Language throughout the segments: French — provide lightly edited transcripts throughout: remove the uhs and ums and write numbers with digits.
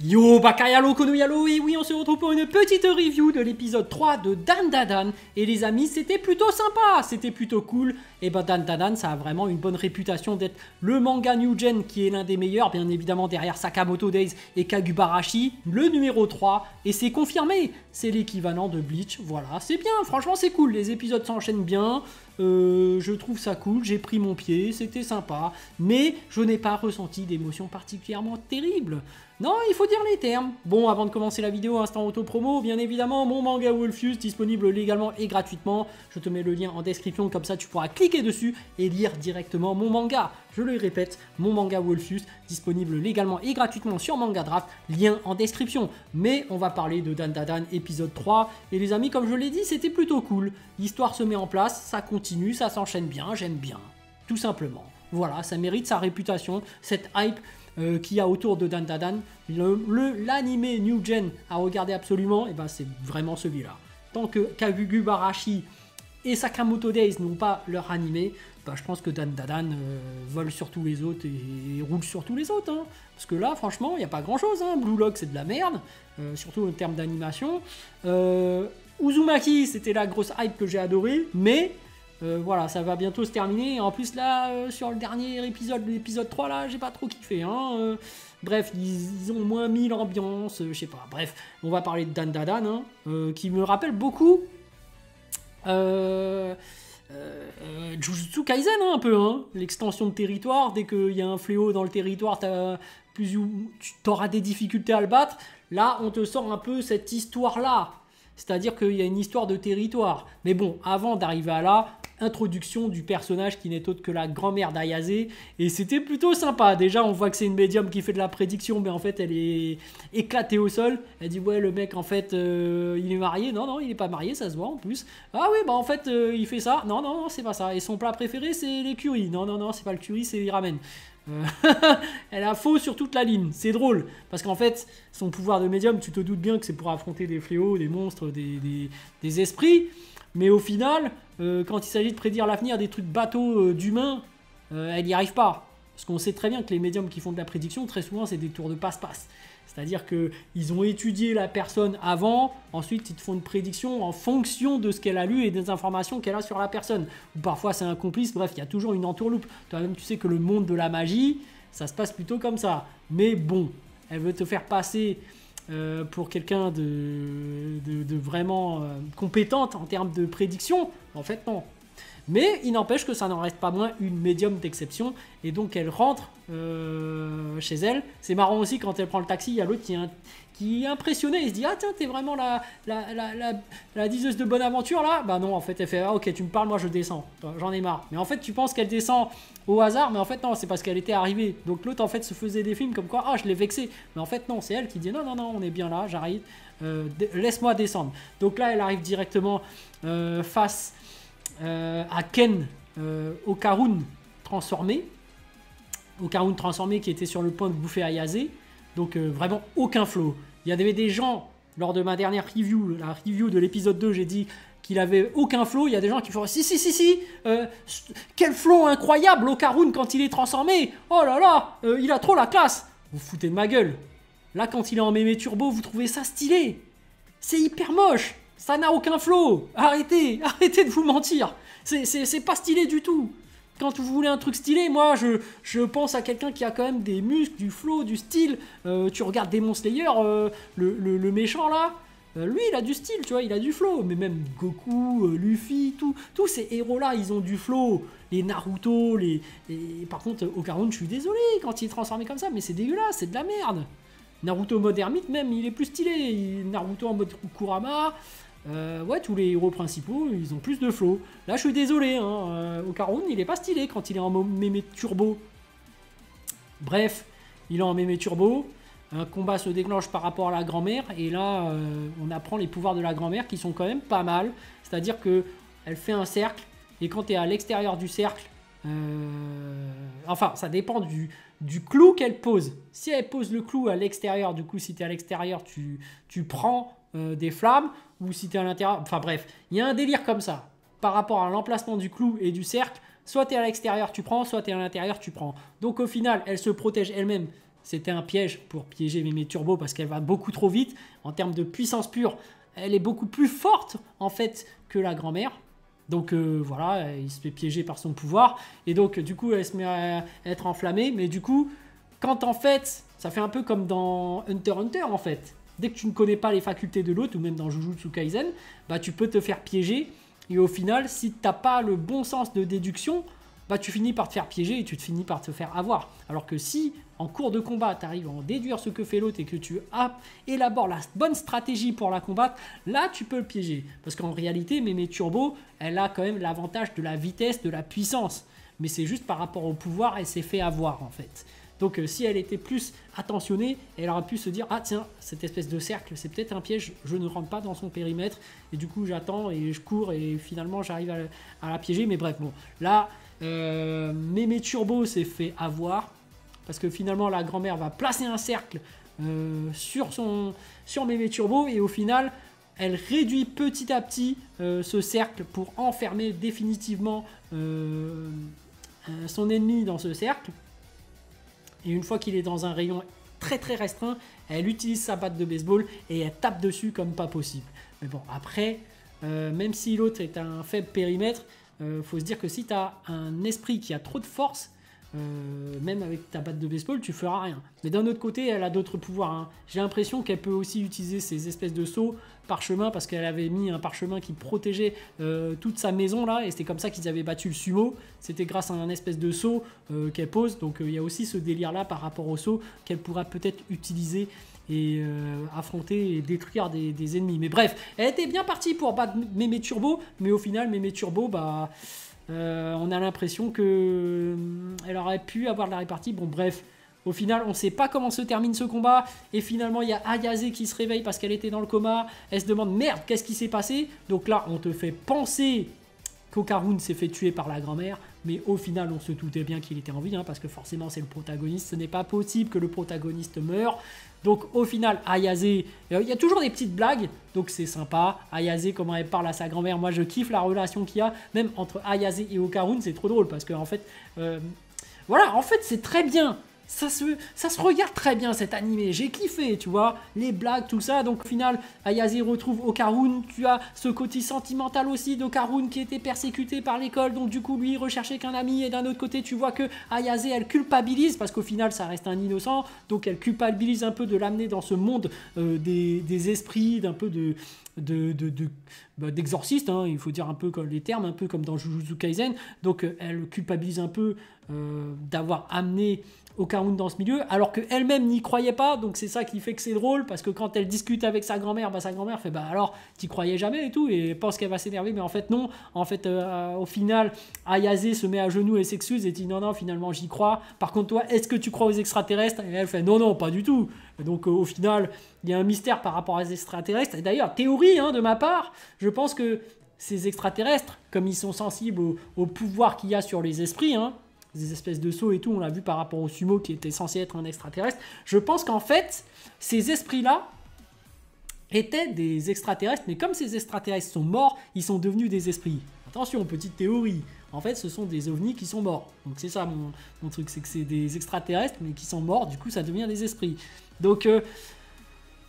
Yo Bakayalo Konoyalo, et oui on se retrouve pour une petite review de l'épisode 3 de Dandadan. Et les amis, c'était plutôt sympa, c'était plutôt cool. Et bah Dandadan, ça a vraiment une bonne réputation d'être le manga New Gen qui est l'un des meilleurs, bien évidemment derrière Sakamoto Days et Kagubarashi, le numéro 3. Et c'est confirmé, c'est l'équivalent de Bleach, voilà, c'est bien, franchement c'est cool, les épisodes s'enchaînent bien. Je trouve ça cool, j'ai pris mon pied, c'était sympa, mais je n'ai pas ressenti d'émotion particulièrement terrible. Non, il faut dire les termes. Bon, avant de commencer la vidéo, instant auto-promo, bien évidemment, mon manga Wolfus, disponible légalement et gratuitement. Je te mets le lien en description, comme ça tu pourras cliquer dessus et lire directement mon manga. Je le répète, mon manga Wolfus, disponible légalement et gratuitement sur Manga Draft, lien en description. Mais on va parler de Dandadan épisode 3, et les amis, comme je l'ai dit, c'était plutôt cool. L'histoire se met en place, ça continue, ça s'enchaîne bien, j'aime bien, tout simplement. Voilà, ça mérite sa réputation, cette hype qu'il y a autour de Dandadan. L'anime New Gen à regarder absolument, et ben c'est vraiment celui-là. Tant que Kagubarashi et Sakamoto Days n'ont pas leur animé, bah, je pense que Dandadan vole sur tous les autres et roule sur tous les autres. Hein. Parce que là, franchement, il n'y a pas grand-chose. Hein. Blue Lock, c'est de la merde, surtout en termes d'animation. Uzumaki, c'était la grosse hype que j'ai adorée, mais voilà, ça va bientôt se terminer. En plus, là, sur le dernier épisode, l'épisode 3, là, j'ai pas trop kiffé. Hein. Bref, ils ont moins mis l'ambiance, je sais pas. Bref, on va parler de Dandadan, hein, qui me rappelle beaucoup Jujutsu Kaisen, hein, un peu. Hein. L'extension de territoire, dès qu'il y a un fléau dans le territoire, tu auras des difficultés à le battre. Là, on te sort un peu cette histoire-là. C'est-à-dire qu'il y a une histoire de territoire. Mais bon, avant d'arriver à là, introduction du personnage qui n'est autre que la grand-mère d'Ayase. Et c'était plutôt sympa. Déjà, on voit que c'est une médium qui fait de la prédiction, mais en fait, elle est éclatée au sol. Elle dit, ouais, le mec, en fait, il est marié. Non, non, il n'est pas marié, ça se voit en plus. Ah oui, bah en fait, il fait ça. Non, non, non, c'est pas ça. Et son plat préféré, c'est les currys. Non, non, non, c'est pas le curry, c'est les ramen. Elle a faux sur toute la ligne, c'est drôle parce qu'en fait son pouvoir de médium, tu te doutes bien que c'est pour affronter des fléaux, des monstres, des esprits, mais au final quand il s'agit de prédire l'avenir des trucs bateaux d'humains, elle n'y arrive pas, parce qu'on sait très bien que les médiums qui font de la prédiction, très souvent c'est des tours de passe-passe. C'est-à-dire qu'ils ont étudié la personne avant, ensuite ils te font une prédiction en fonction de ce qu'elle a lu et des informations qu'elle a sur la personne. Ou parfois c'est un complice, bref, il y a toujours une entourloupe. Toi-même tu sais que le monde de la magie, ça se passe plutôt comme ça. Mais bon, elle veut te faire passer pour quelqu'un de vraiment compétente en termes de prédiction. En fait non. Mais il n'empêche que ça n'en reste pas moins une médium d'exception. Et donc elle rentre chez elle. C'est marrant aussi quand elle prend le taxi, il y a l'autre qui est impressionné. Il se dit, ah tiens, t'es vraiment la diseuse de bonne aventure là. Bah non, en fait elle fait, ah ok, tu me parles, moi je descends, j'en ai marre. Mais en fait tu penses qu'elle descend au hasard, mais en fait non, c'est parce qu'elle était arrivée. Donc l'autre en fait se faisait des films comme quoi, ah je l'ai vexé. Mais en fait non, c'est elle qui dit, non non non, on est bien là, j'arrive, laisse-moi descendre. Donc là elle arrive directement face à Ken Okarun transformé. Okarun transformé qui était sur le point de bouffer Ayase. Donc vraiment aucun flow. Il y avait des gens, lors de ma dernière review, la review de l'épisode 2, j'ai dit qu'il avait aucun flow. Il y a des gens qui font si, quel flow incroyable Okarun quand il est transformé. Oh là là, il a trop la classe. Vous foutez de ma gueule. Là quand il est en mémé turbo, vous trouvez ça stylé. C'est hyper moche. Ça n'a aucun flow. Arrêtez de vous mentir. C'est pas stylé du tout. Quand vous voulez un truc stylé, moi je pense à quelqu'un qui a quand même des muscles, du flow, du style. Tu regardes Demon Slayer, le méchant là, lui il a du style, tu vois, il a du flow. Mais même Goku, Luffy, tous ces héros là, ils ont du flow. Les Naruto, par contre Okarun, je suis désolé quand il est transformé comme ça, mais c'est dégueulasse, c'est de la merde. Naruto mode ermite même, il est plus stylé. Naruto en mode Kurama. Ouais, tous les héros principaux, ils ont plus de flow. Là, je suis désolé, hein, Okarun, il est pas stylé quand il est en mémé turbo. Bref, il est en mémé turbo. Un combat se déclenche par rapport à la grand-mère. Et là, on apprend les pouvoirs de la grand-mère qui sont quand même pas mal. C'est-à-dire que elle fait un cercle. Et quand tu es à l'extérieur du cercle, enfin, ça dépend du clou qu'elle pose. Si elle pose le clou à l'extérieur, du coup, si tu es à l'extérieur, tu prends des flammes. Ou si tu es à l'intérieur, enfin bref, il y a un délire comme ça, par rapport à l'emplacement du clou et du cercle, soit tu es à l'extérieur tu prends, soit tu es à l'intérieur tu prends. Donc au final, elle se protège elle-même c'était un piège pour piéger Mémé Turbo parce qu'elle va beaucoup trop vite. En termes de puissance pure, elle est beaucoup plus forte en fait que la grand-mère. Donc voilà, il se fait piéger par son pouvoir. Et donc du coup, elle se met à être enflammée. Mais du coup, quand en fait, ça fait un peu comme dans Hunter x Hunter en fait. Dès que tu ne connais pas les facultés de l'autre, ou même dans Jujutsu Kaisen, bah, tu peux te faire piéger. Et au final, si tu n'as pas le bon sens de déduction, bah, tu finis par te faire piéger et tu finis par te faire avoir. Alors que si, en cours de combat, tu arrives à en déduire ce que fait l'autre et que tu élabores la bonne stratégie pour la combattre, là, tu peux le piéger. Parce qu'en réalité, Mémé Turbo, elle a quand même l'avantage de la vitesse, de la puissance. Mais c'est juste par rapport au pouvoir, elle s'est fait avoir, en fait. Donc si elle était plus attentionnée, elle aurait pu se dire « Ah tiens, cette espèce de cercle, c'est peut-être un piège, je ne rentre pas dans son périmètre. » Et du coup, j'attends et je cours et finalement, j'arrive à la piéger. Mais bref, bon, là, Mémé Turbo s'est fait avoir. Parce que finalement, la grand-mère va placer un cercle sur Mémé Turbo. Et au final, elle réduit petit à petit ce cercle pour enfermer définitivement son ennemi dans ce cercle. Et une fois qu'il est dans un rayon très très restreint, elle utilise sa batte de baseball et elle tape dessus comme pas possible. Mais bon, après, même si l'autre est un faible périmètre, faut se dire que si tu as un esprit qui a trop de force, même avec ta batte de baseball, tu feras rien. Mais d'un autre côté, elle a d'autres pouvoirs. Hein. J'ai l'impression qu'elle peut aussi utiliser ces espèces de sauts parchemin parce qu'elle avait mis un parchemin qui protégeait toute sa maison là, et c'était comme ça qu'ils avaient battu le sumo. C'était grâce à un espèce de saut qu'elle pose. Donc il y a aussi ce délire là par rapport au saut qu'elle pourra peut-être utiliser et affronter et détruire des ennemis. Mais bref, elle était bien partie pour battre Mémé Turbo, mais au final, Mémé Turbo, bah... on a l'impression que elle aurait pu avoir de la répartie. Bon bref, au final on ne sait pas comment se termine ce combat. Et finalement il y a Ayase qui se réveille parce qu'elle était dans le coma. Elle se demande merde, qu'est-ce qui s'est passé. Donc là on te fait penser qu'Okarun s'est fait tuer par la grand-mère. Mais au final on se doutait bien qu'il était en vie, hein, parce que forcément c'est le protagoniste. Ce n'est pas possible que le protagoniste meure. Donc au final, Ayase, il y a toujours des petites blagues, donc c'est sympa. Ayase, comment elle parle à sa grand-mère, moi je kiffe la relation qu'il y a, même entre Ayase et Okarun, c'est trop drôle, parce que en fait, voilà, en fait c'est très bien. Ça se regarde très bien cet animé, j'ai kiffé, tu vois, les blagues, tout ça. Donc au final, Ayase retrouve Okarun, tu as ce côté sentimental aussi d'Okarun qui était persécuté par l'école, donc du coup lui il recherchait qu'un ami. Et d'un autre côté tu vois que Ayase elle culpabilise, parce qu'au final ça reste un innocent, donc elle culpabilise un peu de l'amener dans ce monde des esprits, d'un peu d'exorciste, hein, il faut dire un peu comme les termes, un peu comme dans Jujutsu Kaisen. Donc elle culpabilise un peu d'avoir amené Okarun dans ce milieu, alors qu'elle-même n'y croyait pas. Donc c'est ça qui fait que c'est drôle, parce que quand elle discute avec sa grand-mère, bah, sa grand-mère fait bah alors t'y croyais jamais et tout, et pense qu'elle va s'énerver, mais en fait non. En fait au final Ayase se met à genoux et s'excuse et dit non non, finalement j'y crois. Par contre toi, est-ce que tu crois aux extraterrestres? Et elle fait non non, pas du tout. Et donc au final il y a un mystère par rapport aux extraterrestres. Et d'ailleurs, théorie de ma part, je pense que ces extraterrestres, comme ils sont sensibles au pouvoir qu'il y a sur les esprits, hein, des espèces de sauts et tout, on l'a vu par rapport au sumo qui était censé être un extraterrestre, je pense qu'en fait, ces esprits-là étaient des extraterrestres, mais comme ces extraterrestres sont morts, ils sont devenus des esprits. Attention, petite théorie, en fait ce sont des ovnis qui sont morts. Donc c'est ça mon truc, c'est que c'est des extraterrestres, mais qui sont morts, du coup ça devient des esprits. Donc...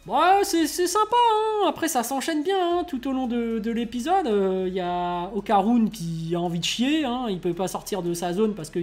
ouais, c'est sympa, hein. Après ça s'enchaîne bien, hein. Tout au long de l'épisode. Y a Okarun qui a envie de chier, hein. Il peut pas sortir de sa zone parce que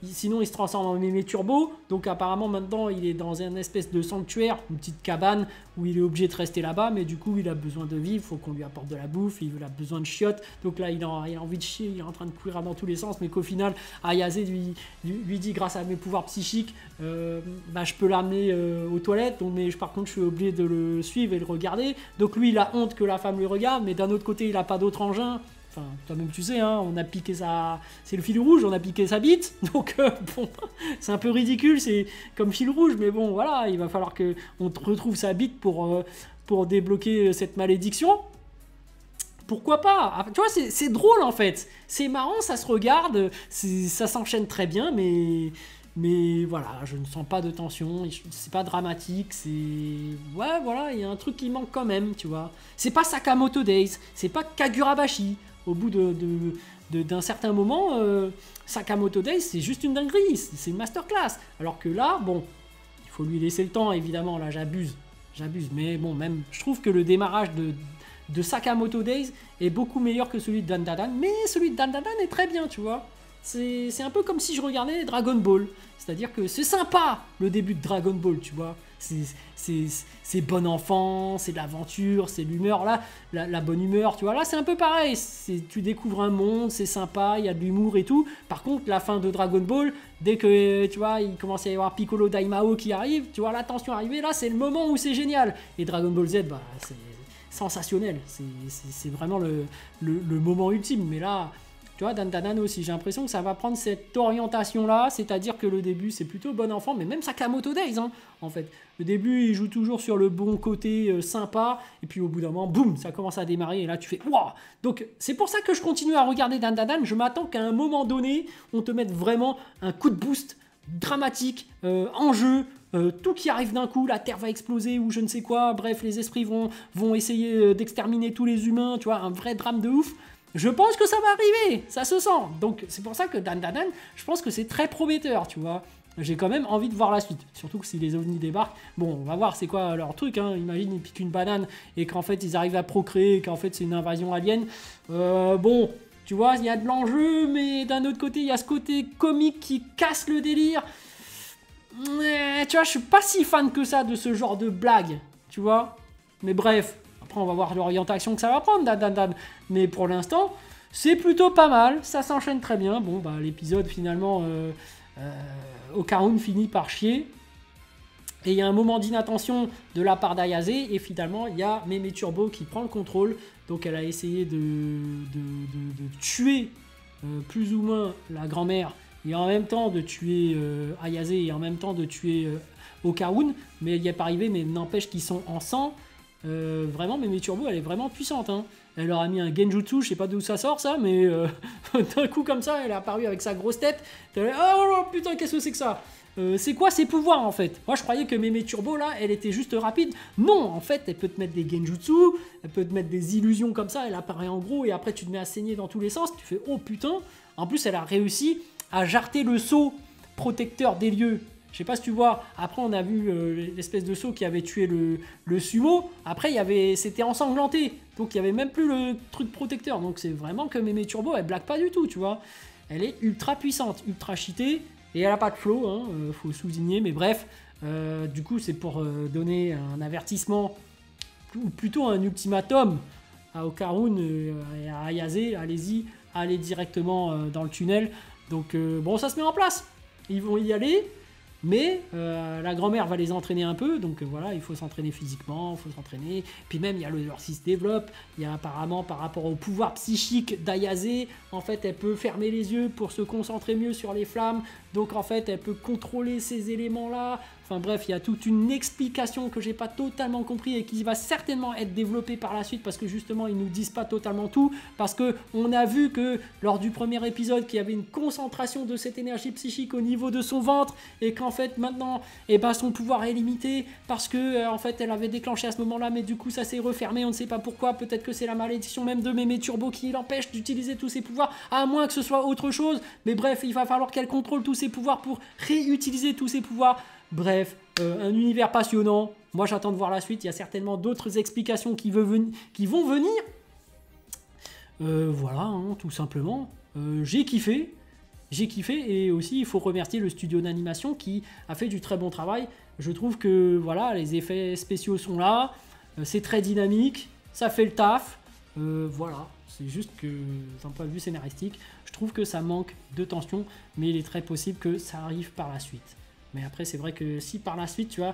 sinon il se transforme en Mémé Turbo. Donc apparemment maintenant il est dans une espèce de sanctuaire, une petite cabane où il est obligé de rester là-bas, mais du coup il a besoin de vivre, faut qu'on lui apporte de la bouffe, il a besoin de chiottes. Donc là il a envie de chier, il est en train de courir dans tous les sens, mais qu'au final Ayase lui dit grâce à mes pouvoirs psychiques, bah, je peux l'amener aux toilettes, donc, mais par contre je suis obligé de le suivre et le regarder. Donc lui il a honte que la femme le regarde, mais d'un autre côté il a pas d'autre engin. Enfin, toi-même tu sais, hein, on a piqué sa... C'est le fil rouge, on a piqué sa bite. Donc bon, c'est un peu ridicule, c'est comme fil rouge, mais bon voilà, il va falloir qu'on retrouve sa bite pour débloquer cette malédiction. Pourquoi pas? Tu vois, c'est drôle en fait. C'est marrant, ça se regarde, ça s'enchaîne très bien, mais voilà, je ne sens pas de tension, c'est pas dramatique, c'est... Ouais, voilà, il y a un truc qui manque quand même, tu vois. C'est pas Sakamoto Days, c'est pas Kagurabashi. Au bout d'un certain moment, Sakamoto Days, c'est juste une dinguerie, c'est une masterclass. Alors que là, bon, il faut lui laisser le temps, évidemment, là j'abuse, mais bon, même, je trouve que le démarrage de Sakamoto Days est beaucoup meilleur que celui de Dandadan, mais celui de Dandadan est très bien, tu vois. C'est un peu comme si je regardais Dragon Ball, c'est-à-dire que c'est sympa le début de Dragon Ball, tu vois. C'est bon enfant, c'est de l'aventure, c'est l'humeur, là, la bonne humeur, tu vois. Là, c'est un peu pareil, tu découvres un monde, c'est sympa, il y a de l'humour et tout. Par contre, la fin de Dragon Ball, dès que, tu vois, il commence à y avoir Piccolo Daimao qui arrive, tu vois, la tension arriver, là, c'est le moment où c'est génial. Et Dragon Ball Z, bah, c'est sensationnel, c'est vraiment le moment ultime. Mais là, tu vois, Dandadan aussi, j'ai l'impression que ça va prendre cette orientation-là, c'est-à-dire que le début, c'est plutôt bon enfant, mais même Sakamoto Days, hein, en fait. Le début, il joue toujours sur le bon côté sympa, et puis au bout d'un moment, boum, ça commence à démarrer, et là, tu fais « Waouh !» Donc, c'est pour ça que je continue à regarder Dandadan, je m'attends qu'à un moment donné, on te mette vraiment un coup de boost dramatique, enjeu, tout qui arrive d'un coup, la Terre va exploser ou je ne sais quoi, bref, les esprits vont essayer d'exterminer tous les humains, tu vois, un vrai drame de ouf. Je pense que ça va arriver, ça se sent. Donc c'est pour ça que Dandadan, je pense que c'est très prometteur, tu vois. J'ai quand même envie de voir la suite. Surtout que si les ovnis débarquent, bon, on va voir c'est quoi leur truc. Hein. Imagine, ils piquent une banane et qu'en fait, ils arrivent à procréer et qu'en fait, c'est une invasion alien. Bon, tu vois, il y a de l'enjeu, mais d'un autre côté, il y a ce côté comique qui casse le délire. Tu vois, je suis pas si fan que ça de ce genre de blague, tu vois. Mais bref. Après, on va voir l'orientation que ça va prendre, Dandadan. Mais pour l'instant, c'est plutôt pas mal. Ça s'enchaîne très bien. Bon, bah, l'épisode, finalement, Okarun finit par chier. Et il y a un moment d'inattention de la part d'Ayase. Et finalement, il y a Meme Turbo qui prend le contrôle. Donc, elle a essayé de tuer plus ou moins la grand-mère. Et en même temps de tuer Ayase. Et en même temps de tuer Okarun. Mais elle n'y est pas arrivée. Mais n'empêche qu'ils sont en sang. Vraiment, Meme Turbo, elle est vraiment puissante. Hein. Elle leur a mis un genjutsu, je sais pas d'où ça sort ça, mais d'un coup comme ça, elle est apparue avec sa grosse tête. Oh putain, qu'est-ce que c'est que ça? C'est quoi ses pouvoirs en fait? Moi je croyais que Meme Turbo là, elle était juste rapide. Non, en fait, elle peut te mettre des genjutsu, elle peut te mettre des illusions comme ça, elle apparaît en gros et après tu te mets à saigner dans tous les sens. Tu fais oh putain. En plus, elle a réussi à jarter le sceau protecteur des lieux. Je sais pas si tu vois, après on a vu l'espèce de saut qui avait tué le sumo, après c'était ensanglanté, donc il y avait même plus le truc protecteur, donc c'est vraiment que Meme Turbo elle blague pas du tout, tu vois, elle est ultra puissante, ultra cheatée, et elle a pas de flow, hein, faut souligner, mais bref, du coup c'est pour donner un avertissement, ou plutôt un ultimatum à Okarun et à Ayase, allez-y, allez directement dans le tunnel, donc bon ça se met en place, ils vont y aller. Mais la grand-mère va les entraîner un peu, donc voilà, il faut s'entraîner physiquement, il faut s'entraîner. Puis même, il y a leur qui se développe. Il y a apparemment, par rapport au pouvoir psychique d'Ayase, en fait, elle peut fermer les yeux pour se concentrer mieux sur les flammes. Donc en fait, elle peut contrôler ces éléments-là. Enfin bref, il y a toute une explication que j'ai pas totalement compris et qui va certainement être développée par la suite parce que justement, ils nous disent pas totalement tout. Parce que on a vu que lors du premier épisode, qu'il y avait une concentration de cette énergie psychique au niveau de son ventre et qu'en fait maintenant, eh ben, son pouvoir est limité parce que en fait, elle avait déclenché à ce moment-là, mais du coup, ça s'est refermé. On ne sait pas pourquoi. Peut-être que c'est la malédiction même de Meme Turbo qui l'empêche d'utiliser tous ses pouvoirs, à moins que ce soit autre chose. Mais bref, il va falloir qu'elle contrôle tous ses pouvoirs pour réutiliser tous ses pouvoirs. Bref, un univers passionnant. Moi, j'attends de voir la suite. Il y a certainement d'autres explications qui vont venir. Voilà, hein, tout simplement. J'ai kiffé. Et aussi, il faut remercier le studio d'animation qui a fait du très bon travail. Je trouve que voilà, les effets spéciaux sont là. C'est très dynamique. Ça fait le taf. Voilà. C'est juste que, d'un point de vue scénaristique, je trouve que ça manque de tension. Mais il est très possible que ça arrive par la suite. Mais après, c'est vrai que si par la suite, tu vois...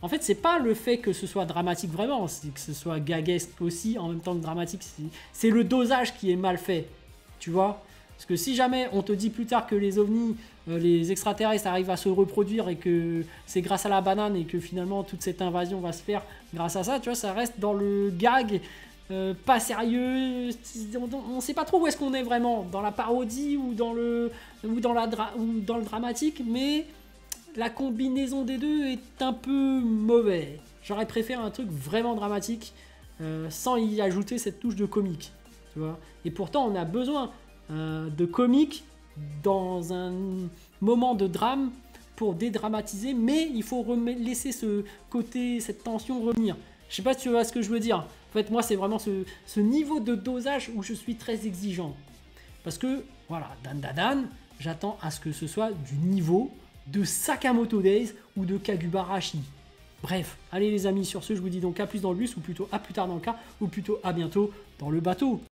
En fait, c'est pas le fait que ce soit dramatique vraiment, c'est que ce soit gaguesque aussi, en même temps que dramatique. C'est le dosage qui est mal fait, tu vois. Parce que si jamais on te dit plus tard que les ovnis, les extraterrestres arrivent à se reproduire et que c'est grâce à la banane et que finalement toute cette invasion va se faire grâce à ça, tu vois, ça reste dans le gag... pas sérieux, on sait pas trop où est-ce qu'on est vraiment, dans la parodie ou dans le dramatique, mais la combinaison des deux est un peu mauvais. J'aurais préféré un truc vraiment dramatique sans y ajouter cette touche de comique, tu vois. Et pourtant on a besoin de comique dans un moment de drame pour dédramatiser, mais il faut laisser ce côté, cette tension revenir. Je sais pas si tu vois ce que je veux dire. En fait, moi, c'est vraiment ce niveau de dosage où je suis très exigeant. Parce que, voilà, Dan, j'attends à ce que ce soit du niveau de Sakamoto Days ou de Kagubarashi. Bref, allez les amis, sur ce, je vous dis donc à plus dans le bus, ou plutôt à plus tard dans le car, ou plutôt à bientôt dans le bateau.